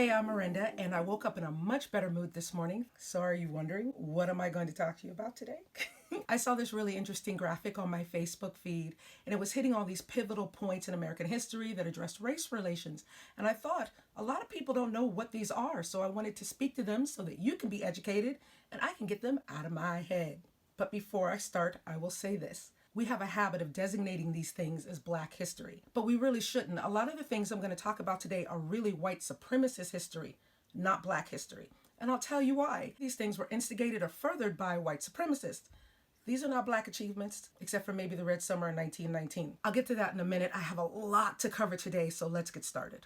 Hey, I'm Miranda, and I woke up in a much better mood this morning. So are you wondering, what am I going to talk to you about today? I saw this really interesting graphic on my Facebook feed, and it was hitting all these pivotal points in American history that addressed race relations. And I thought, a lot of people don't know what these are, so I wanted to speak to them so that you can be educated and I can get them out of my head. But before I start, I will say this. We have a habit of designating these things as Black history, but we really shouldn't. A lot of the things I'm going to talk about today are really white supremacist history, not Black history. And I'll tell you why. These things were instigated or furthered by white supremacists. These are not Black achievements, except for maybe the Red Summer in 1919. I'll get to that in a minute. I have a lot to cover today, so let's get started.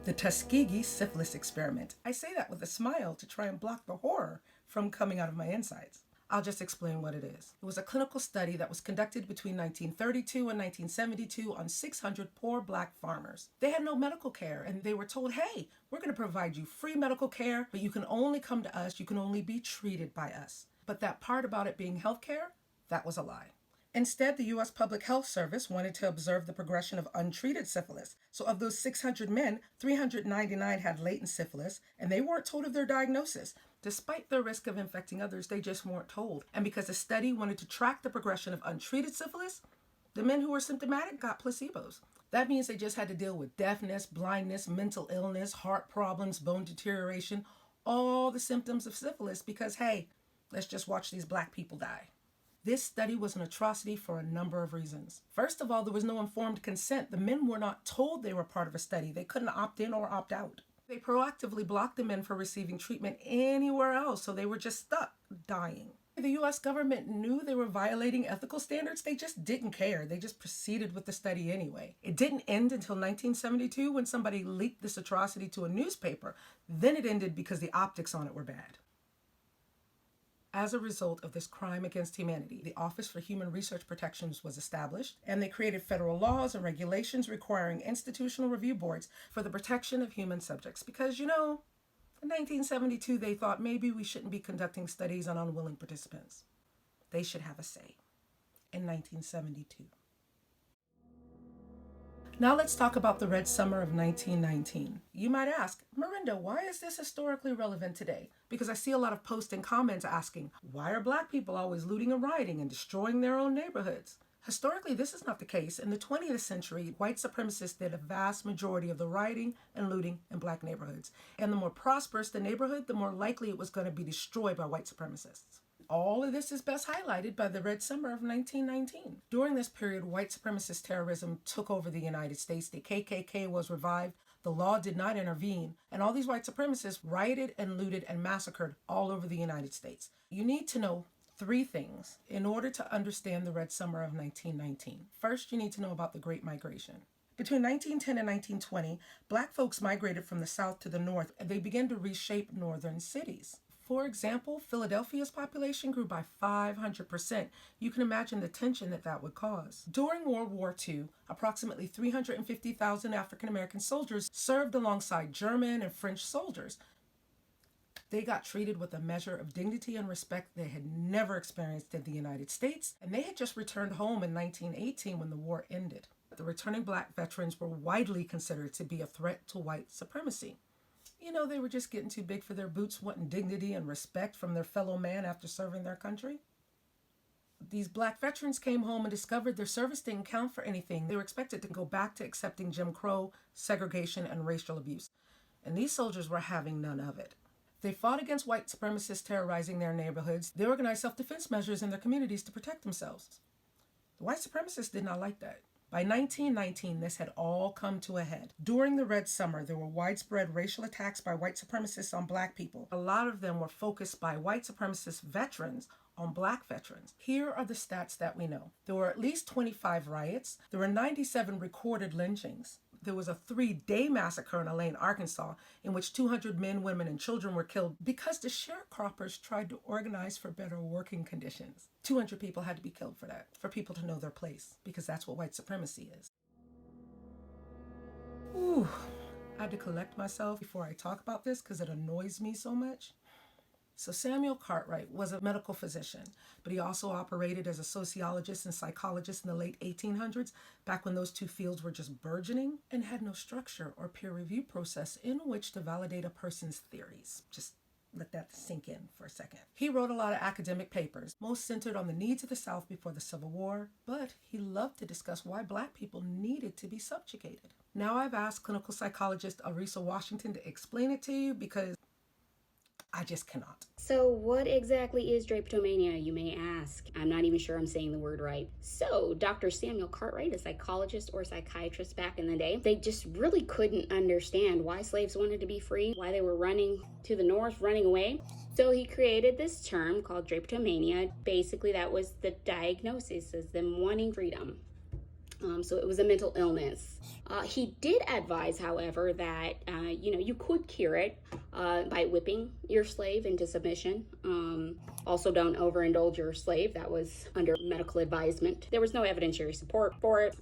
The Tuskegee Syphilis experiment. I say that with a smile to try and block the horror from coming out of my insides. I'll just explain what it is. It was a clinical study that was conducted between 1932 and 1972 on 600 poor Black farmers. They had no medical care, and they were told, hey, we're going to provide you free medical care, but you can only come to us, you can only be treated by us. But that part about it being health care, that was a lie. Instead, the U.S. Public Health Service wanted to observe the progression of untreated syphilis. So of those 600 men, 399 had latent syphilis, and they weren't told of their diagnosis. Despite their risk of infecting others, they just weren't told. And because the study wanted to track the progression of untreated syphilis, the men who were symptomatic got placebos. That means they just had to deal with deafness, blindness, mental illness, heart problems, bone deterioration, all the symptoms of syphilis because, hey, let's just watch these Black people die. This study was an atrocity for a number of reasons. First of all, there was no informed consent. The men were not told they were part of a study. They couldn't opt in or opt out. They proactively blocked the men from receiving treatment anywhere else, so they were just stuck dying. The U.S. government knew they were violating ethical standards. They just didn't care. They just proceeded with the study anyway. It didn't end until 1972 when somebody leaked this atrocity to a newspaper. Then it ended because the optics on it were bad. As a result of this crime against humanity, the Office for Human Research Protections was established, and they created federal laws and regulations requiring institutional review boards for the protection of human subjects. Because, in 1972, they thought maybe we shouldn't be conducting studies on unwilling participants. They should have a say. In 1972. Now let's talk about the Red Summer of 1919. You might ask, Miranda, why is this historically relevant today? Because I see a lot of posts and comments asking, why are Black people always looting and rioting and destroying their own neighborhoods? Historically, this is not the case. In the 20th century, white supremacists did a vast majority of the rioting and looting in Black neighborhoods. And the more prosperous the neighborhood, the more likely it was going to be destroyed by white supremacists. All of this is best highlighted by the Red Summer of 1919. During this period, white supremacist terrorism took over the United States. The KKK was revived. The law did not intervene. And all these white supremacists rioted and looted and massacred all over the United States. You need to know three things in order to understand the Red Summer of 1919. First, you need to know about the Great Migration. Between 1910 and 1920, Black folks migrated from the South to the North, and they began to reshape northern cities. For example, Philadelphia's population grew by 500%. You can imagine the tension that would cause. During World War II, approximately 350,000 African American soldiers served alongside German and French soldiers. They got treated with a measure of dignity and respect they had never experienced in the United States, and they had just returned home in 1918 when the war ended. The returning Black veterans were widely considered to be a threat to white supremacy. They were just getting too big for their boots, wanting dignity and respect from their fellow man after serving their country. These Black veterans came home and discovered their service didn't count for anything. They were expected to go back to accepting Jim Crow, segregation, and racial abuse. And these soldiers were having none of it. They fought against white supremacists terrorizing their neighborhoods. They organized self-defense measures in their communities to protect themselves. The white supremacists did not like that. By 1919, this had all come to a head. During the Red Summer, there were widespread racial attacks by white supremacists on Black people. A lot of them were focused by white supremacist veterans on Black veterans. Here are the stats that we know. There were at least 25 riots. There were 97 recorded lynchings. There was a 3-day massacre in Elaine, Arkansas, in which 200 men, women, and children were killed because the sharecroppers tried to organize for better working conditions. 200 people had to be killed for that, for people to know their place, because that's what white supremacy is. Ooh, I had to collect myself before I talk about this because it annoys me so much. So Samuel Cartwright was a medical physician, but he also operated as a sociologist and psychologist in the late 1800s, back when those two fields were just burgeoning, and had no structure or peer review process in which to validate a person's theories. Just let that sink in for a second. He wrote a lot of academic papers, most centered on the needs of the South before the Civil War, but he loved to discuss why Black people needed to be subjugated. Now I've asked clinical psychologist Arisa Washington to explain it to you because I just cannot. So what exactly is drapetomania, you may ask? I'm not even sure I'm saying the word right. So Dr. Samuel Cartwright, a psychologist or psychiatrist back in the day, they just really couldn't understand why slaves wanted to be free, why they were running to the north, running away. So he created this term called drapetomania. Basically, that was the diagnosis as them wanting freedom. So it was a mental illness. He did advise, however, that you could cure it by whipping your slave into submission. Also, don't overindulge your slave. That was under medical advisement. There was no evidentiary support for it.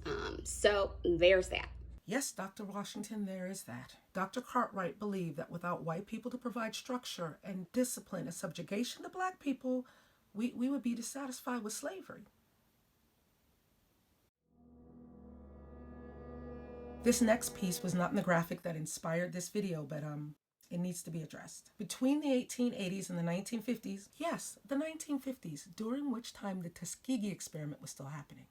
So there's that. Yes, Dr. Washington, there is that. Dr. Cartwright believed that without white people to provide structure and discipline and subjugation to Black people, we would be dissatisfied with slavery. This next piece was not in the graphic that inspired this video, but it needs to be addressed. Between the 1880s and the 1950s, yes, the 1950s, during which time the Tuskegee experiment was still happening.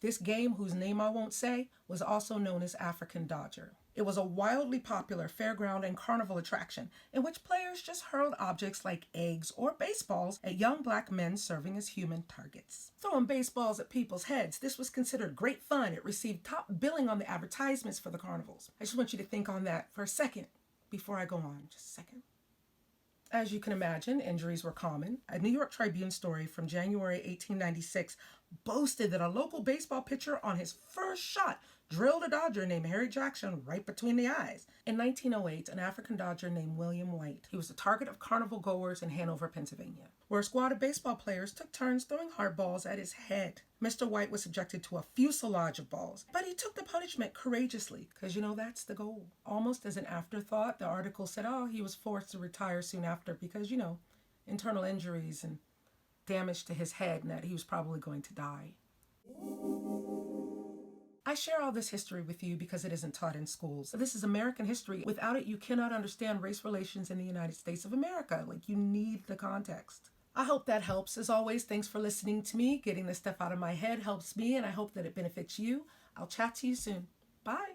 This game, whose name I won't say, was also known as African Dodger. It was a wildly popular fairground and carnival attraction in which players just hurled objects like eggs or baseballs at young Black men serving as human targets. Throwing baseballs at people's heads, this was considered great fun. It received top billing on the advertisements for the carnivals. I just want you to think on that for a second before I go on. Just a second. As you can imagine, injuries were common. A New York Tribune story from January 1896 boasted that a local baseball pitcher on his first shot drilled a Dodger named Harry Jackson right between the eyes. In 1908, an African Dodger named William White, he was the target of carnival goers in Hanover, Pennsylvania, where a squad of baseball players took turns throwing hard balls at his head. Mr. White was subjected to a fusilage of balls, but he took the punishment courageously, because that's the goal. Almost as an afterthought, the article said, he was forced to retire soon after because, internal injuries and damage to his head, and that he was probably going to die. I share all this history with you because it isn't taught in schools. This is American history. Without it, you cannot understand race relations in the United States of America. You need the context. I hope that helps. As always, thanks for listening to me. Getting this stuff out of my head helps me, and I hope that it benefits you. I'll chat to you soon. Bye.